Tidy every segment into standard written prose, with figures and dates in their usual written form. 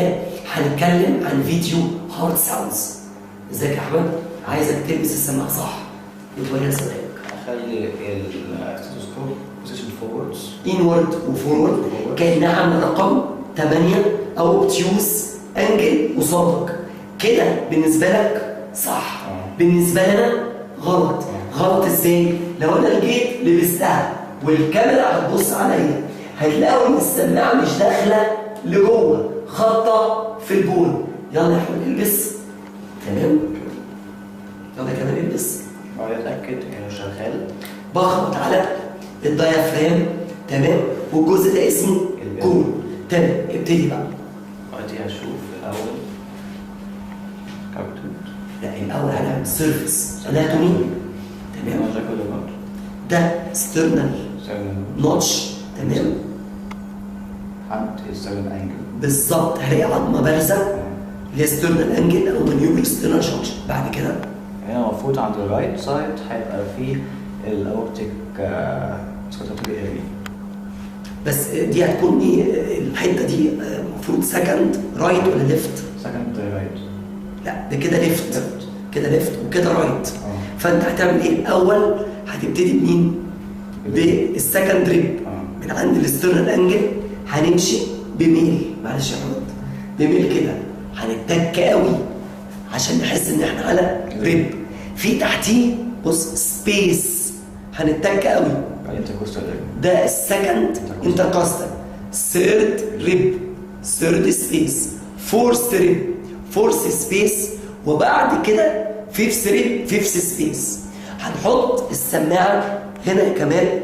الله هنتكلم عن فيديو هارد ساوندز. ازيك يا احمد؟ عايزك تلبس السماعه صح وتوريها سؤالك. اخلي الاستيثوسكوب بوزيشن فوروردز انورد وفورورد كانها عامله رقم 8 او اوبتيوز انجل قصادك كده. بالنسبه لك صح، بالنسبه لنا غلط. غلط ازاي؟ لو انا جيت لبستها والكاميرا هتبص عليا هتلاقوا ان السماعه مش داخله لجوه، خابطه في البول. يلا يا احمد البس. تمام؟ يلا كمان البس. اتاكد انه شغال. بخبط على الديافرام. تمام؟ والجزء ده اسمه كون. تمام، ابتدي بقى. دلوقتي هشوف الاول كابتن. لا الاول هنعمل سيرفيس اناتومي. تمام؟ ده ستيرنال نوتش. تمام؟ حد يستخدم انجل بالظبط، هلاقي عظمه بارزه اللي هي ستيرنال انجل او مانيوبر ستيرنال جانكشن. بعد كده هنا المفروض عند الرايت سايد هيبقى فيه الاورتيك سكوتاتوري اريا. بس دي هتكون ايه الحته دي؟ المفروض سكند رايت ولا ليفت؟ سكند رايت. لا ده كده ليفت، كده ليفت وكده رايت. فانت هتعمل ايه؟ الاول هتبتدي بمين؟ بالسكند ريب من عند الاسترنال انجل. هنمشي بميل، معلش يا احمد، بميل كده. هنتك قوي عشان نحس ان احنا على ريب. في تحتيه بص سبيس، هنتك قوي. ده السكند انتركاستال. ثيرد ريب، ثيرد سبيس، فورث ريب، فورث سبيس، وبعد كده فيفث ريب، فيفث سبيس. هنحط السماعه هنا كمان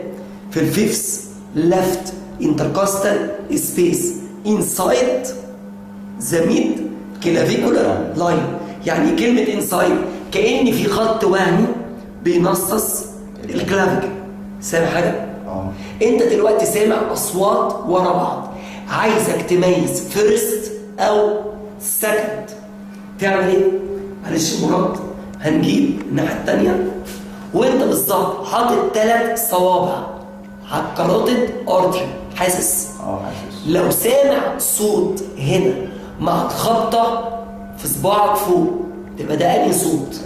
في الفيفث ليفت انتركاستال سبيس انسايد ذا ميد كلافيكولار لاين. يعني كلمه انسايد كأن في خط وهمي بينصص الكلافيكل. سامع حاجه؟ انت دلوقتي سامع اصوات ورا بعض، عايزك تميز فيرست او سكند. تعمل ايه؟ معلش مراد، هنجيب الناحيه الثانيه وانت بالظبط حاطط 3 صوابع على الكاروتيد ارتري. حاسس؟ حاسس. لو سامع صوت هنا مع خبطه في صباعك فوق تبقى ده انهي صوت؟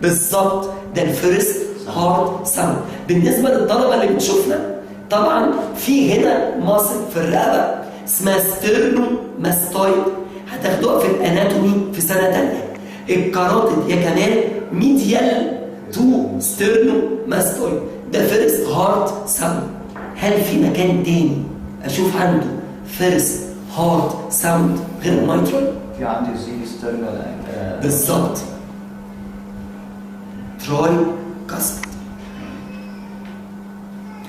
بالظبط، ده الفيرست هارد ساوند. بالنسبه للطلبه اللي بتشوفنا، طبعا في هنا ماسل في الرقبه اسمها ستيرنو ماستويد، هتاخدوها في الاناتومي في سنه ثانيه. الكاروتيد يا كمان ميديال تو ستيرنو ماستويد، ده فيرست هارد ساوند. هل في مكان تاني اشوف عنده فيرست هارد ساوند غير الميترال؟ في عندي زي ستيرنال بالظبط، تراي كاسكت،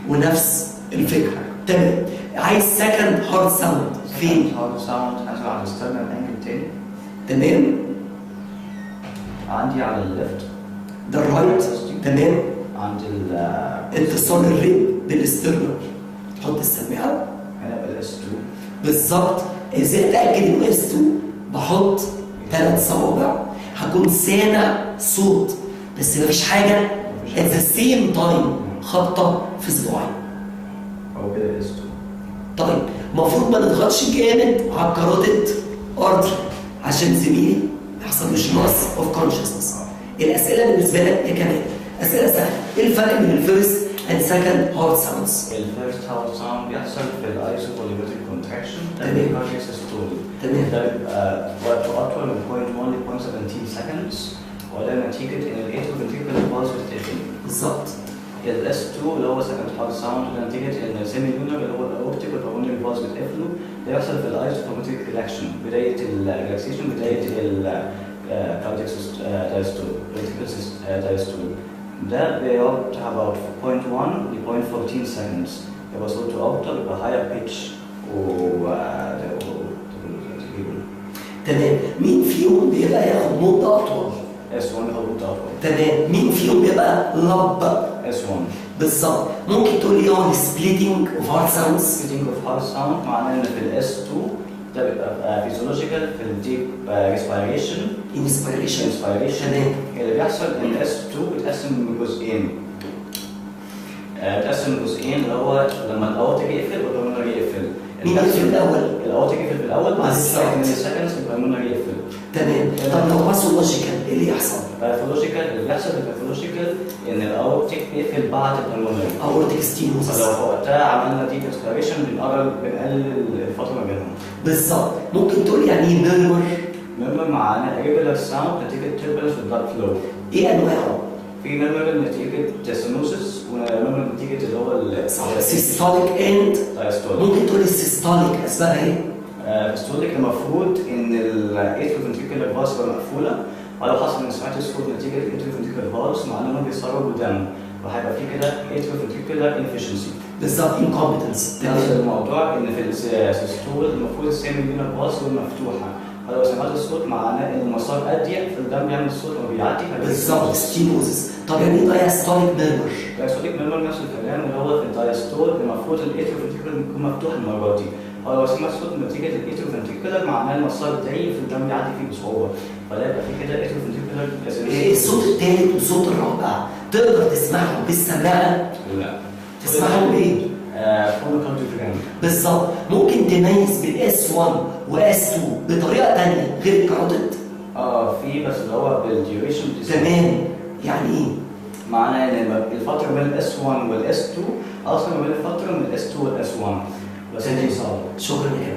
ونفس الفكره. تمام. عايز سكند هارد ساوند فين؟ هارد ساوند هنزل على الستيرنال انجل تاني. تمام. عندي على الليفت، ده الرايت. تمام. عند اتصال الريب بالاسترنال. تحط السماعه هنا بالاس 2 بالظبط. ازاي اتاكد انه اس 2؟ بحط 3 صوابع، هكون سامع صوت بس مفيش حاجه at the same time خبطه في صباعي. هو كده اس 2. طيب المفروض ما نضغطش جامد على الكاروتيد ارتري عشان زميلي ما يحصلوش نقص اوف كونشسنس. الاسئله بالنسبه لك يا كمان اسئله سهله. ايه الفرق بين الفيرست اند سكند هارد ساوندز؟ الفيرست هارد ساوند بيحصل في الايزوبوليمتريك كونتراكشن. ده تمام. بيبقى سيستول. تمام. ده بيبقى وقته اطول من 0.1 ل 0.17 سكندز، وده نتيجه ان الايتروفنتريكولار بالز بتتقفل. بالظبط. الاس 2 اللي هو سكند هارد ساوند ده نتيجه ان السيمي لونر اللي هو الاورتيك والبالمونري بالز بتقفله. ده بيحصل في الايزوبوليمتريك ريلاكشن، بدايه الريلاكسيشن، بدايه الكاردياك دايستول. ده بيقعد about 0.1 ل 0.14 seconds. يبقى صوته أكتر، يبقى higher pitch تمام. مين فيهم بيبقى ياخد مده اطول؟ S1 ياخد مدة أطول. تمام. مين فيهم بيبقى لب؟ S1. بالظبط. ممكن تقول لي هو السبليتنج اوف هارد ساوندز؟ splitting of hard sound معناه إن في ال S2 ده بيبقى physiological في ال deep respiration. انسبيريشن. تمام. اللي بيحصل إن S2 بيتقسم لجزئين. بيتقسم لجزئين اللي هو لما الأورتيك يقفل والبالمونري يقفل. مين يقفل الاول؟ الاورتيك يقفل في الاول، بعد بالظبط. 5 ملي سكندز البلمونري يقفل. تمام. طب لو باثولوجيكال ايه اللي يحصل؟ باثولوجيكال اللي بيحصل في الباثولوجيكال ان الاورتيك بيقفل بعد البلمونري. اورتيك ستينوزس. فلو في وقتها عملنا ديب انسبيريشن بنقلل الفتره ما بينهم. بالظبط. ممكن تقول يعني ايه ميرمر؟ ميرمر معانا irregular sound نتيجه turbulence في البلاد فلو. ايه انواعه؟ في ميرمر نتيجه سينوسس وميرمر نتيجه اللي هو صح. سيستوليك اند diastolic. ممكن تقول السيستوليك اسبابها ايه؟ السيستوليك المفروض ان الاتروفنتريكولار فالس تبقى مقفوله، ولو حصل انسفاعات الصوت نتيجه الاتروفنتريكولار فالس معناه انهم بيسربوا دم، وهيبقى في كده اتروفنتريكولار انفشنسي. بالظبط انكومبتنس. نفس الموضوع ان في السيستول المفروض السيمي لينر باس مفتوحه، فلو سمعت الصوت معناه ان المسار اضيق فالدم بيعمل الصوت وبيعدي. بالظبط ستينوزس. طب يعني ايه دايستوليك ميرمر؟ الدايستوليك ميرمر نفس الكلام، اللي هو في الدايستول المفروض الاتروفنتريكولار يكون مفتوح المره دي، ولو سمعت صوت نتيجه الاتروفنتريكولار معناه المسار ضيق فالدم بيعدي فيه بصعوبه، فده يبقى في كده اتروفنتريكولار. الصوت الثالث والصوت الرابع تقدر تسمعهم بالسماعه؟ لا. تسمعهم بايه؟ فونوكارديوجرام. بالظبط. ممكن تميز بين اس 1 واس 2 بطريقه ثانيه غير الكاروتيد؟ في بس اللي هو بالديوريشن. تمام. يعني ايه؟ معناه ان الفتره بين الاس 1 والاس 2 اصلا ما بين الفتره من الاس 2 والاس 1، بس دي صعبه. شكرا يا